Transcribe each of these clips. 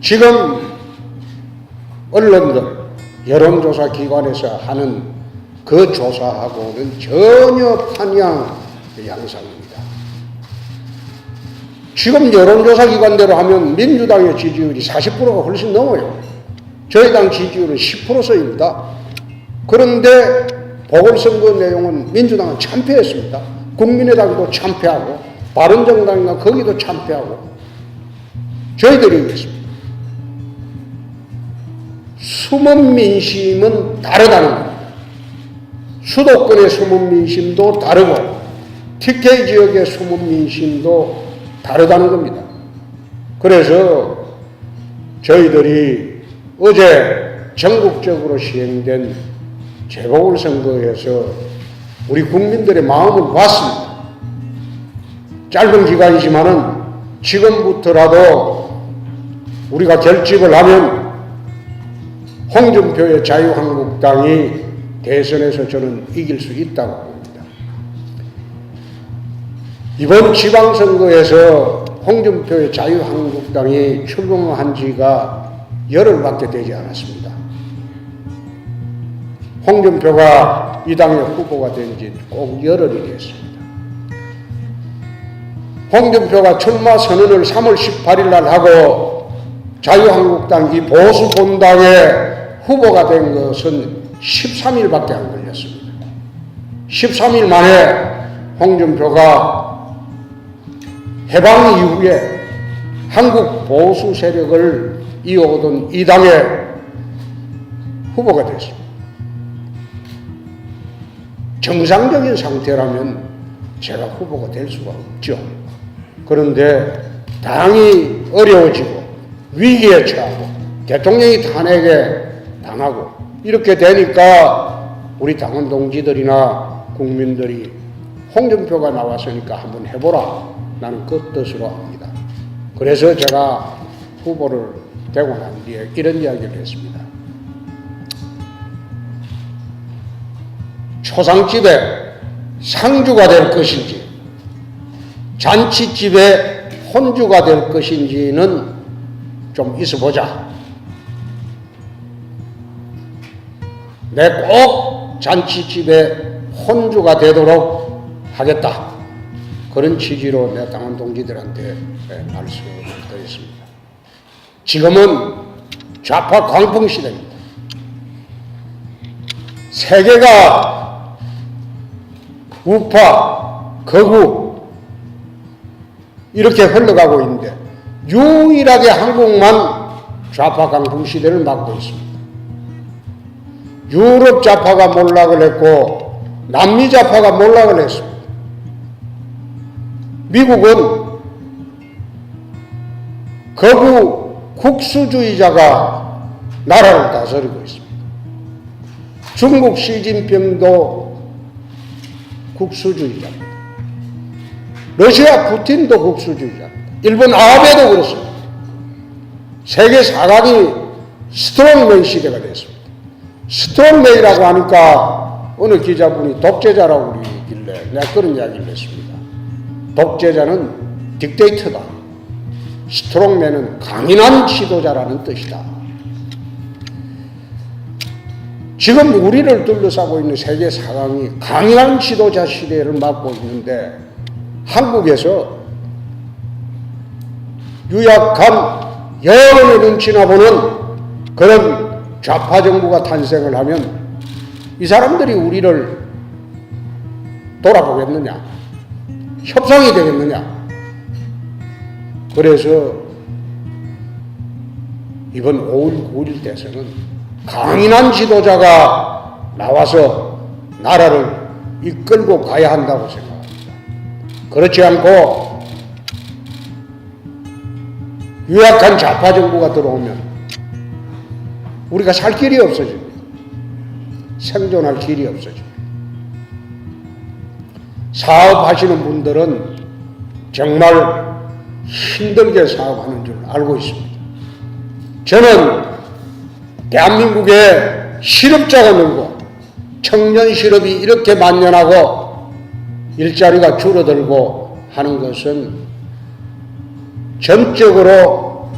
지금 언론들, 여론조사 기관에서 하는 그 조사하고는 전혀 판이한 양상입니다. 지금 여론조사 기관대로 하면 민주당의 지지율이 40%가 훨씬 넘어요. 저희 당 지지율은 10%입니다. 그런데 보궐선거 내용은 민주당은 참패했습니다. 국민의당도 참패하고 바른정당이나 거기도 참패하고 저희들이 이겼습니다. 숨은 민심은 다르다는 겁니다. 수도권의 숨은 민심도 다르고 TK 지역의 숨은 민심도 다르다는 겁니다. 그래서 저희들이 어제 전국적으로 시행된 재보궐선거에서 우리 국민들의 마음을 봤습니다. 짧은 기간이지만은 지금부터라도 우리가 결집을 하면 홍준표의 자유한국당이 대선에서 저는 이길 수 있다고 봅니다. 이번 지방선거에서 홍준표의 자유한국당이 출범한 지가 열흘밖에 되지 않았습니다. 홍준표가 이 당의 후보가 된 지 꼭 열흘이 됐습니다. 홍준표가 출마 선언을 3월 18일 날 하고 자유한국당 이 보수 본당의 후보가 된 것은 13일밖에 안 걸렸습니다. 13일 만에 홍준표가 해방 이후에 한국 보수 세력을 이어오던 이 당의 후보가 됐습니다. 정상적인 상태라면 제가 후보가 될 수가 없죠. 그런데 당이 어려워지고 위기에 처하고 대통령이 탄핵에 당하고 이렇게 되니까 우리 당원 동지들이나 국민들이 홍준표가 나왔으니까 한번 해보라, 나는 그 뜻으로 합니다. 그래서 제가 후보를 되고 난 뒤에 이런 이야기를 했습니다. 초상집에 상주가 될 것인지 잔치집에 혼주가 될 것인지는 좀 있어보자. 내 꼭 잔치집에 혼주가 되도록 하겠다. 그런 취지로 내 당원 동지들한테 말씀을 드렸습니다. 지금은 좌파 광풍 시대입니다. 세계가 우파, 극우 이렇게 흘러가고 있는데 유일하게 한국만 좌파 광풍 시대를 맞고 있습니다. 유럽 좌파가 몰락을 했고 남미 좌파가 몰락을 했습니다. 미국은 극우 국수주의자가 나라를 다스리고 있습니다. 중국 시진핑도 국수주의자입니다. 러시아 푸틴도 국수주의자입니다. 일본 아베도 그렇습니다. 세계 4강이 스트롱맨 시대가 됐습니다. 스트롱맨이라고 하니까 어느 기자분이 독재자라고 그러길래 내가 그런 이야기를 했습니다. 독재자는 딕테이터다. 스트롱맨은 강인한 지도자라는 뜻이다. 지금 우리를 둘러싸고 있는 세계 4강이 강인한 지도자 시대를 맞고 있는데 한국에서 유약한 여론의 눈치나 보는 그런 좌파 정부가 탄생을 하면 이 사람들이 우리를 돌아보겠느냐? 협상이 되겠느냐? 그래서 이번 5월 9일 대선은 강인한 지도자가 나와서 나라를 이끌고 가야 한다고 생각합니다. 그렇지 않고 유약한 좌파 정부가 들어오면 우리가 살 길이 없어집니다. 생존할 길이 없어집니다. 사업하시는 분들은 정말 힘들게 사업하는 줄 알고 있습니다. 저는 대한민국에 실업자가 늘고 청년 실업이 이렇게 만연하고 일자리가 줄어들고 하는 것은 전적으로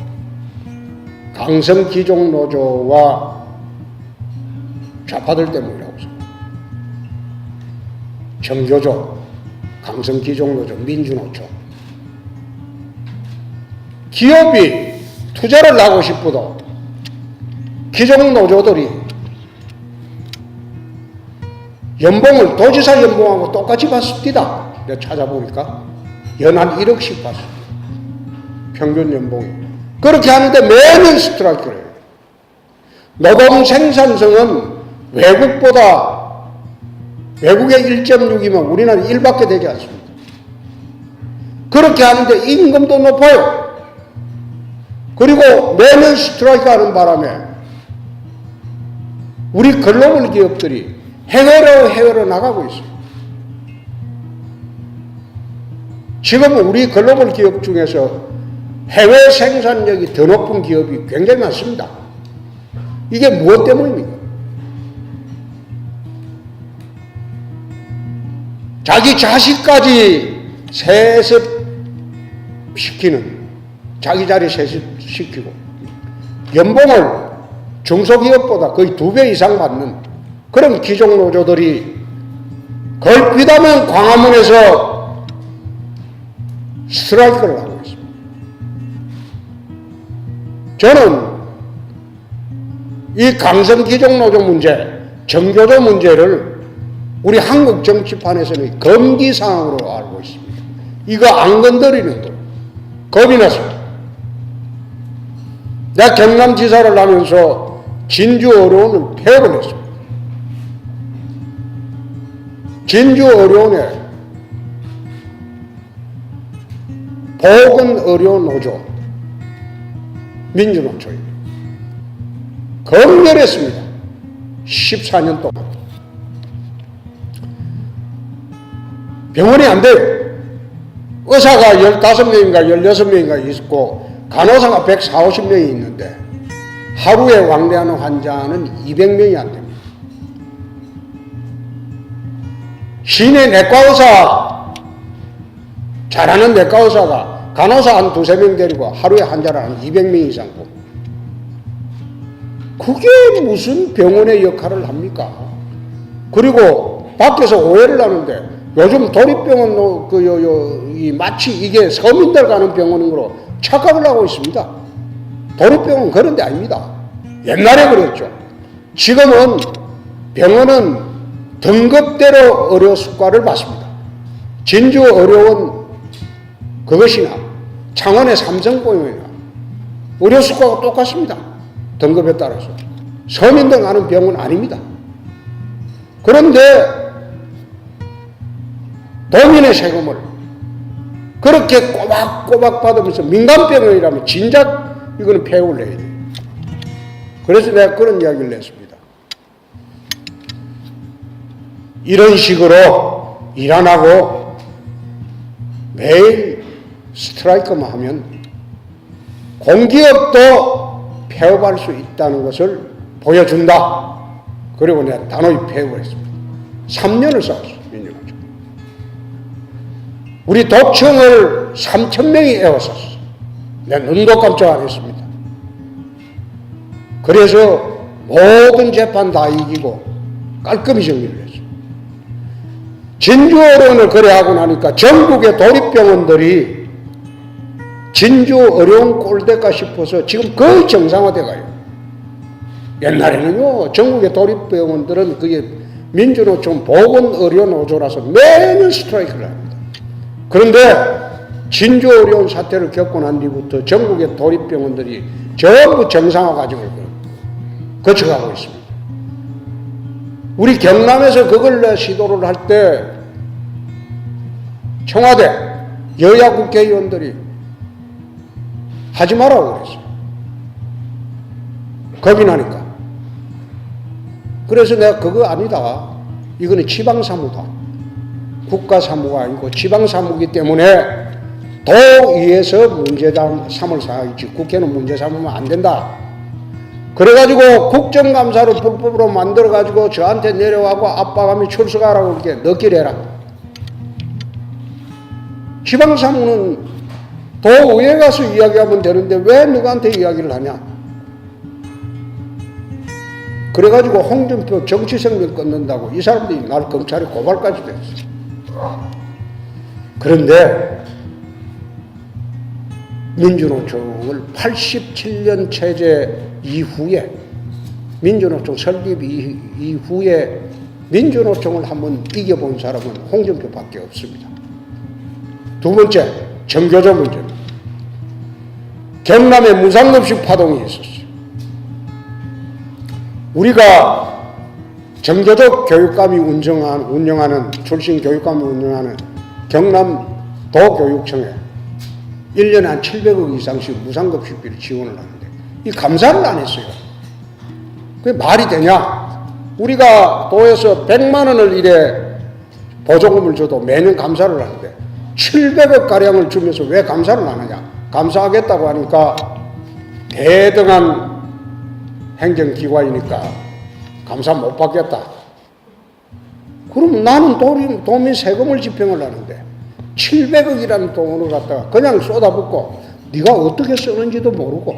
강성 기종 노조와 좌파들 때문이라고 생각합니다. 정교조, 강성 기종 노조, 민주노조. 기업이 투자를 하고 싶어도 기종 노조들이 연봉을 도지사 연봉하고 똑같이 받습니다. 내가 찾아보니까 연한 1억씩 받습니다. 평균 연봉이. 그렇게 하는데 매년 스트라이크를 해요. 노동 생산성은 외국의 1.6이면 우리나라 1밖에 되지 않습니다. 그렇게 하는데 임금도 높아요. 그리고 매년 스트라이크 하는 바람에 우리 글로벌 기업들이 해외로 나가고 있어요. 지금 우리 글로벌 기업 중에서 해외 생산력이 더 높은 기업이 굉장히 많습니다. 이게 무엇 때문입니까? 자기 자식까지 세습시키는, 자기 자리 세습시키고 연봉을 중소기업보다 거의 2배 이상 받는 그런 기종노조들이 걸핏하면 광화문에서 스트라이크를 하고 있습니다. 저는 이 강성 기종노조 문제, 정교조 문제를 우리 한국 정치판에서는 금기사항으로 알고 있습니다. 이거 안 건드리는 거 겁이 났습니다. 내가 경남지사를 하면서 진주 어려운을 폐업을 했습니다. 진주 어려운에 보건 의료 노조 민주노조입니다. 검열했습니다. 14년 동안. 병원이 안 돼요. 의사가 15명인가 16명인가 있고 간호사가 140명이 있는데 하루에 왕래하는 환자는 200명이 안 됩니다. 시내 내과의사, 잘하는 내과의사가 간호사 한 2-3명 데리고 하루에 환자를 한 200명 이상 봅니다. 그게 무슨 병원의 역할을 합니까? 그리고 밖에서 오해를 하는데 요즘 도립병원 마치 이게 서민들 가는 병원인 거로 착각을 하고 있습니다. 도립병원 그런 데 아닙니다. 옛날에 그랬죠. 지금은 병원은 등급대로 의료 수가를 받습니다. 진주 의료원 그것이나 창원의 삼성병원이나 의료 수가가 똑같습니다. 등급에 따라서. 서민들 가는 병원 아닙니다. 그런데 도민의 세금을 그렇게 꼬박꼬박 받으면서 민간병원이라면 진작 이거는 폐업을 해야 돼요. 그래서 내가 그런 이야기를 냈습니다. 이런 식으로 일 안 하고 매일 스트라이크만 하면 공기업도 폐업할 수 있다는 것을 보여준다. 그리고 내가 단호히 폐업을 했습니다. 3년을 싸웠어요. 우리 도청을 3,000명이 에워쌌어요. 내가 눈도 깜짝 안 했습니다. 그래서 모든 재판 다 이기고 깔끔히 정리를 했어요. 진주의료원을 거래하고 나니까 전국의 도립병원들이 진주 어려운 꼴대가 싶어서 지금 거의 정상화돼 가요. 옛날에는요, 전국의 도립병원들은 그게 민주노총 보건의료노조라서 매년 스트라이크를 합니다. 그런데 진주 어려운 사태를 겪고 난 뒤부터 전국의 도립병원들이 전부 정상화 과정을 거쳐가고 있습니다. 우리 경남에서 그걸 시도를 할 때 청와대 여야 국회의원들이 하지 말라고 그랬어요. 겁이 나니까. 그래서 내가 그거 아니다. 이거는 지방사무다. 국가사무가 아니고 지방사무이기 때문에 도 위에서 문제 삼을 사항이지 국회는 문제 삼으면 안 된다. 그래가지고 국정감사를 불법으로 만들어가지고 저한테 내려가고 압박하면 출석하라고 이렇게 넣기를 해라. 지방사무는 도 위에 가서 이야기하면 되는데 왜 누구한테 이야기를 하냐. 그래가지고 홍준표 정치생명 끊는다고 이 사람들이 날 검찰에 고발까지 됐어. 그런데 민주노총을 87년 체제 이후에 민주노총 설립 이후에 민주노총을 한번 이겨본 사람은 홍준표밖에 없습니다. 두 번째, 정교조 문제입니다. 경남에 무상급식 파동이 있었어요. 우리가 정교조 교육감이 운영하는 출신 교육감이 운영하는 경남도 교육청에 1년에 한 700억 이상씩 무상급식비를 지원을 하는데 이 감사를 안 했어요. 그게 말이 되냐? 우리가 도에서 100만 원을 이래 보조금을 줘도 매년 감사를 하는데 700억 가량을 주면서 왜 감사를 안 하냐? 감사하겠다고 하니까 대등한 행정기관이니까 감사 못 받겠다. 그럼 나는 도민 세금을 집행을 하는데 700억이라는 돈을 갖다가 그냥 쏟아붓고 네가 어떻게 쓰는지도 모르고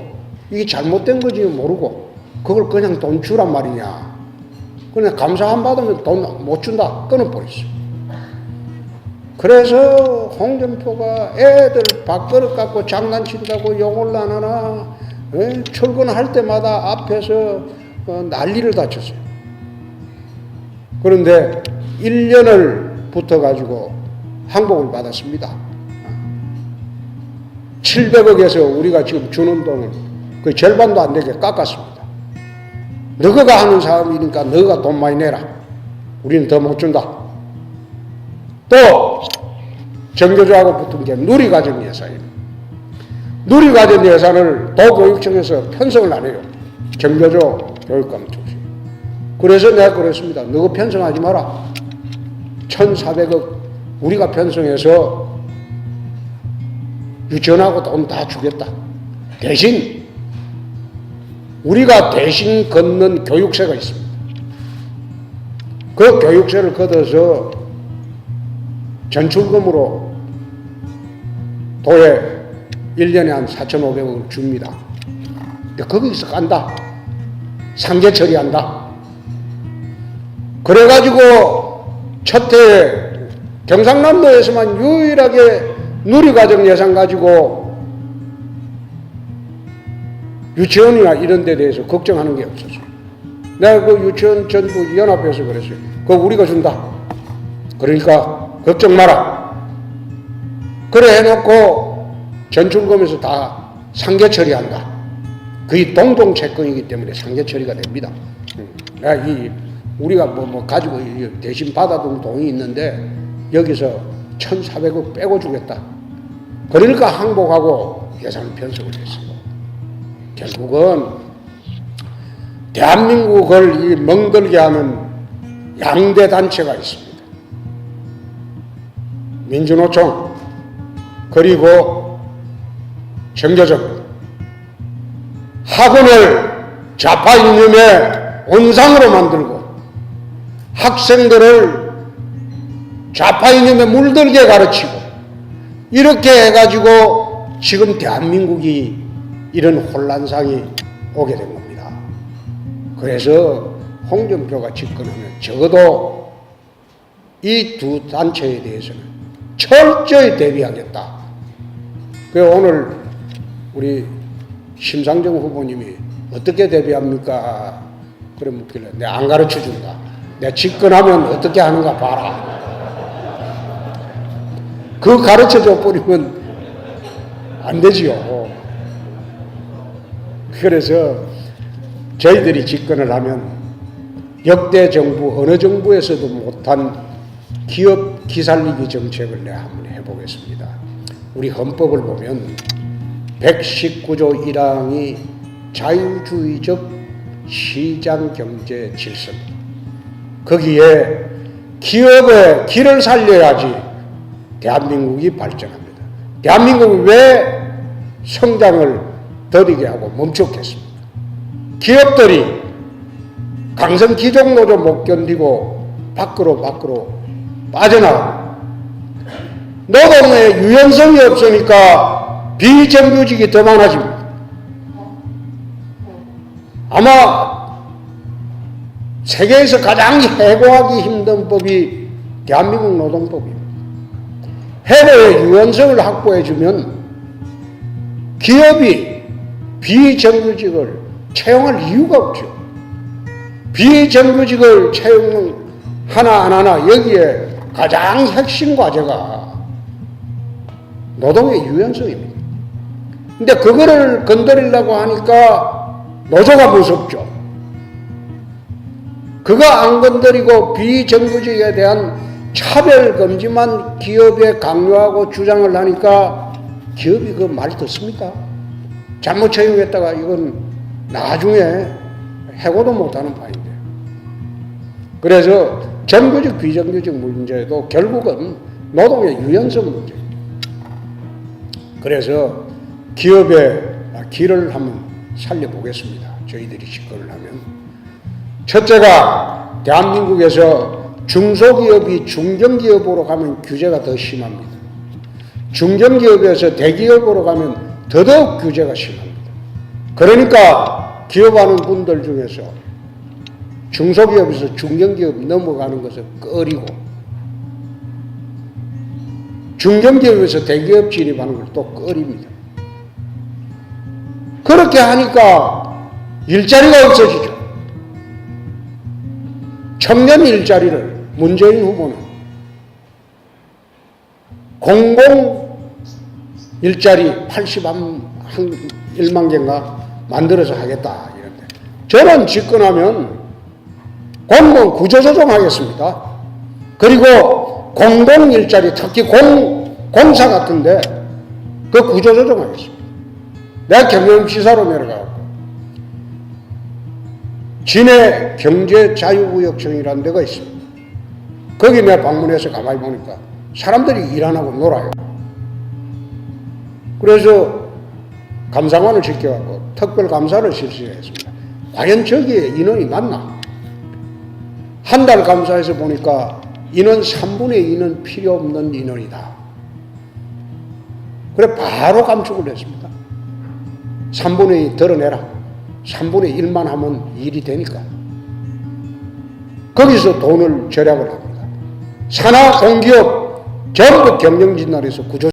이게 잘못된 건지 모르고 그걸 그냥 돈 주란 말이냐. 그냥 감사 안 받으면 돈 못 준다. 끊어버렸어. 그래서 홍준표가 애들 밥그릇 갖고 장난친다고 욕을 안 하나 출근할 때마다 앞에서 난리를 다 쳤어요. 그런데 1년을 붙어가지고 항복을 받았습니다. 700억에서 우리가 지금 주는 돈을 그 절반도 안 되게 깎았습니다. 너가 하는 사업이니까 너가 돈 많이 내라. 우리는 더 못 준다. 또 정교조하고 붙은 게 누리과정 예산입니다. 누리과정 예산을 도교육청에서 편성을 안 해요. 정교조 교육감 출신. 그래서 내가 그랬습니다. 너가 편성하지 마라. 1,400억 우리가 편성해서 유치원하고 돈 다 주겠다. 대신 우리가 대신 걷는 교육세가 있습니다. 그 교육세를 걷어서 전출금으로 도에 1년에 한 4,500억을 줍니다. 근데 거기서 간다. 상계 처리한다. 그래가지고 첫해 경상남도에서만 유일하게 누리과정 예산 가지고 유치원이나 이런 데 대해서 걱정하는 게 없었어요. 내가 그 유치원 전부 연합해서 그랬어요. 그거 우리가 준다. 그러니까 걱정 마라. 그래 해놓고 전출금에서 다 상계 처리한다. 그게 동동 채권이기 때문에 상계 처리가 됩니다. 우리가 뭐 가지고 대신 받아둔 돈이 있는데 여기서 1,400억 빼고 주겠다. 그러니까 항복하고 예산 편성을 했어요. 결국은 대한민국을 멍들게 하는 양대 단체가 있습니다. 민주노총 그리고 정교조입니다. 학원을 좌파 이념의 온상으로 만들고 학생들을 좌파 이념에 물들게 가르치고 이렇게 해가지고 지금 대한민국이 이런 혼란상이 오게 된 겁니다. 그래서 홍준표가 집권하면 적어도 이 두 단체에 대해서는 철저히 대비하겠다. 그래서 오늘 우리 심상정 후보님이 어떻게 대비합니까? 그러면 내가 안 가르쳐 준다. 내가 집권하면 어떻게 하는가 봐라. 그거 가르쳐 줘 버리면 안 되지요. 그래서 저희들이 집권을 하면 역대 정부, 어느 정부에서도 못한 기업 기살리기 정책을 내가 한번 해보겠습니다. 우리 헌법을 보면 119조 1항이 자유주의적 시장경제 질서. 거기에 기업의 길을 살려야지 대한민국이 발전합니다. 대한민국이 왜 성장을 더디게 하고 멈췄겠습니까? 기업들이 강성 기종노조 못 견디고 밖으로 빠져나가고 노동의 유연성이 없으니까 비정규직이 더 많아집니다. 아마 세계에서 가장 해고하기 힘든 법이 대한민국 노동법입니다. 해고의 유연성을 확보해주면 기업이 비정규직을 채용할 이유가 없죠. 비정규직을 채용하나 안 하나 여기에 가장 핵심 과제가 노동의 유연성입니다. 근데 그거를 건드리려고 하니까 노조가 무섭죠. 그거 안 건드리고 비정규직에 대한 차별금지만 기업에 강요하고 주장을 하니까 기업이 그 말 듣습니까? 잘못 채용했다가 이건 나중에 해고도 못하는 판인데. 그래서 정규직 비정규직 문제도 결국은 노동의 유연성 문제입니다. 그래서 기업의 길을 한번 살려보겠습니다. 저희들이 집권을 하면. 첫째가 대한민국에서 중소기업이 중견기업으로 가면 규제가 더 심합니다. 중견기업에서 대기업으로 가면 더더욱 규제가 심합니다. 그러니까 기업하는 분들 중에서 중소기업에서 중견기업 넘어가는 것을 꺼리고 중견기업에서 대기업 진입하는 걸 또 꺼립니다. 그렇게 하니까 일자리가 없어지죠. 청년 일자리를 문재인 후보는 공공 일자리 81만 개인가 만들어서 하겠다 이런데, 저는 집권하면 공무원 구조조정하겠습니다. 그리고 공공 일자리, 특히 공사 같은데 그 구조조정하겠습니다. 내가 경영지사로 내려가고 진해 경제자유구역청이라는 데가 있습니다. 거기 내가 방문해서 가만히 보니까 사람들이 일 안 하고 놀아요. 그래서 감사관을 지켜가고 특별감사를 실시했습니다. 과연 저기에 인원이 맞나? 한 달 감사해서 보니까 인원 3분의 2는 필요 없는 인원이다. 그래 바로 감축을 했습니다. 3분의 2 덜어내라. 3분의 1만 하면 일이 되니까. 거기서 돈을 절약을 합니다. 산하 공기업 전부 경영진단에서 구조